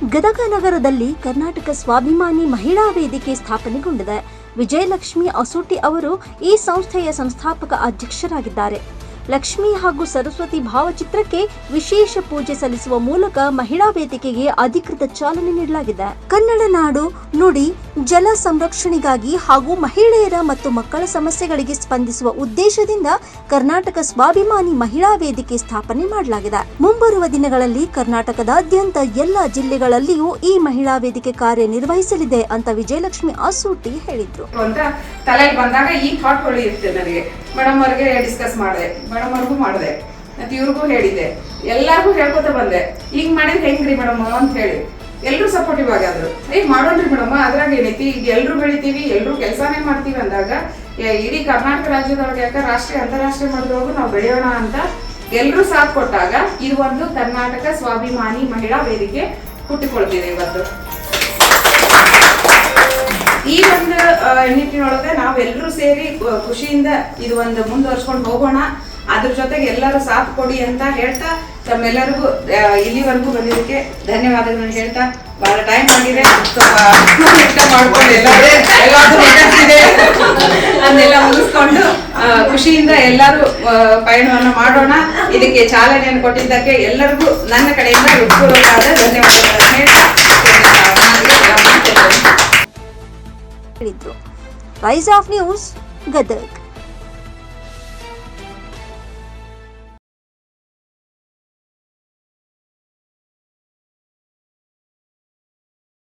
ಗದಗ ನಗರದಲ್ಲಿ ಕರ್ನಾಟಕ ಸ್ವಾಭಿಮಾನಿ ಮಹಿಳಾ ವೇದಿಕೆ ಸ್ಥಾಪನೆಗೊಂಡಿದೆ. ವಿಜಯಲಕ್ಷ್ಮಿ ಅಸೂಟಿ ಅವರು ಈ ಸಂಸ್ಥೆಯ ಸಂಸ್ಥಾಪಕ ಅಧ್ಯಕ್ಷರಾಗಿದ್ದಾರೆ. ಲಕ್ಷ್ಮಿ ಹಾಗೂ ಸರಸ್ವತಿ ಭಾವಚಿತ್ರಕ್ಕೆ ವಿಶೇಷ ಪೂಜೆ ಸಲ್ಲಿಸುವ ಮೂಲಕ ಮಹಿಳಾ ವೇದಿಕೆಗೆ ಅಧಿಕೃತ ಚಾಲನೆ ನೀಡಲಾಗಿದೆ. ಕನ್ನಡ ನಾಡು ನುಡಿ ಜಲ ಸಂರಕ್ಷಣೆಗಾಗಿ ಹಾಗೂ ಮಹಿಳೆಯರ ಮತ್ತು ಮಕ್ಕಳ ಸಮಸ್ಯೆಗಳಿಗೆ ಸ್ಪಂದಿಸುವ ಉದ್ದೇಶದಿಂದ ಕರ್ನಾಟಕ ಸ್ವಾಭಿಮಾನಿ ಮಹಿಳಾ ವೇದಿಕೆ ಸ್ಥಾಪನೆ ಮಾಡಲಾಗಿದೆ. ಮುಂಬರುವ ದಿನಗಳಲ್ಲಿ ಕರ್ನಾಟಕದಾದ್ಯಂತ ಎಲ್ಲ ಜಿಲ್ಲೆಗಳಲ್ಲಿಯೂ ಈ ಮಹಿಳಾ ವೇದಿಕೆ ಕಾರ್ಯನಿರ್ವಹಿಸಲಿದೆ ಅಂತ ವಿಜಯಲಕ್ಷ್ಮಿ ಅಸೂಟಿ ಹೇಳಿದ್ರು. ತಲೆಗೆ ಬಂದಾಗ ಈ ಥಾಟ್ಗಳು ಇರುತ್ತೆ ನನಗೆ. ಮೇಡಮ್ ಅವ್ರಿಗೆ ಡಿಸ್ಕಸ್ ಮಾಡಿದೆ, ಮೇಡಮ್ ಅವ್ರಿಗೂ ಮಾಡಿದೆ, ಮತ್ತೆ ಇವ್ರಿಗೂ ಹೇಳಿದೆ, ಎಲ್ಲರಿಗೂ ಹೇಳ್ಕೊತ ಬಂದೆ. ಈಗ ಮಾಡಿದ್ರೆ ಹೆಂಗ್ರಿ ಮೇಡಮ್ ಅಂತ ಹೇಳಿ ಎಲ್ಲರೂ ಸಪೋರ್ಟಿವ್ ಆಗಿದ್ರು. ಮಾಡೋಣ್ರಿ ಮೇಡಮ್, ಅದ್ರಾಗ ಏನೈತಿ, ಈಗ ಎಲ್ಲರೂ ಬೆಳಿತೀವಿ, ಎಲ್ಲರೂ ಕೆಲಸನೇ ಮಾಡ್ತೀವಿ ಅಂದಾಗ ಇಡೀ ಕರ್ನಾಟಕ ರಾಜ್ಯದೊಳಗೆ ಯಾಕೆ ರಾಷ್ಟ್ರೀಯ ಅಂತಾರಾಷ್ಟ್ರೀಯ ಮಟ್ಟದೊಳಗೂ ನಾವು ಬೆಳೆಯೋಣ ಅಂತ ಎಲ್ಲರೂ ಸಾಥ್ ಕೊಟ್ಟಾಗ ಇದು ಒಂದು ಕರ್ನಾಟಕ ಸ್ವಾಭಿಮಾನಿ ಮಹಿಳಾ ವೇದಿಕೆ ಹುಟ್ಟಿಕೊಳ್ತಿದೆ. ಇವತ್ತು ಈ ಒಂದು ನಿಟ್ಟಿನೊಳಗೆ ನಾವೆಲ್ಲರೂ ಸೇರಿ ಖುಷಿಯಿಂದ ಇದು ಒಂದು ಮುಂದುವರ್ಸ್ಕೊಂಡು ಹೋಗೋಣ. ಅದ್ರ ಜೊತೆಗೆ ಎಲ್ಲರೂ ಸಾಥ್ ಕೊಡಿ ಅಂತ ಹೇಳ್ತಾ ತಮ್ಮೆಲ್ಲರಿಗೂ ಇಲ್ಲಿವರೆಗೂ ಬಂದಿದ್ದಕ್ಕೆ ಧನ್ಯವಾದಗಳನ್ನು ಹೇಳ್ತಾ, ಬಹಳ ಟೈಮ್ ಆಗಿದೆ, ಅದನ್ನೆಲ್ಲ ಮುಗಿಸ್ಕೊಂಡು ಖುಷಿಯಿಂದ ಎಲ್ಲರೂ ಪಯಣವನ್ನು ಮಾಡೋಣ. ಇದಕ್ಕೆ ಚಾಲನೆಯನ್ನು ಕೊಟ್ಟಿದ್ದಕ್ಕೆ ಎಲ್ಲರಿಗೂ ನನ್ನ ಕಡೆಯಿಂದ ಹೃತ್ಪೂರ್ವಕವಾದ ಧನ್ಯವಾದಗಳನ್ನು ಹೇಳ್ತಾ ಹೇಳಿದ್ರು. Rise of news, Gadag.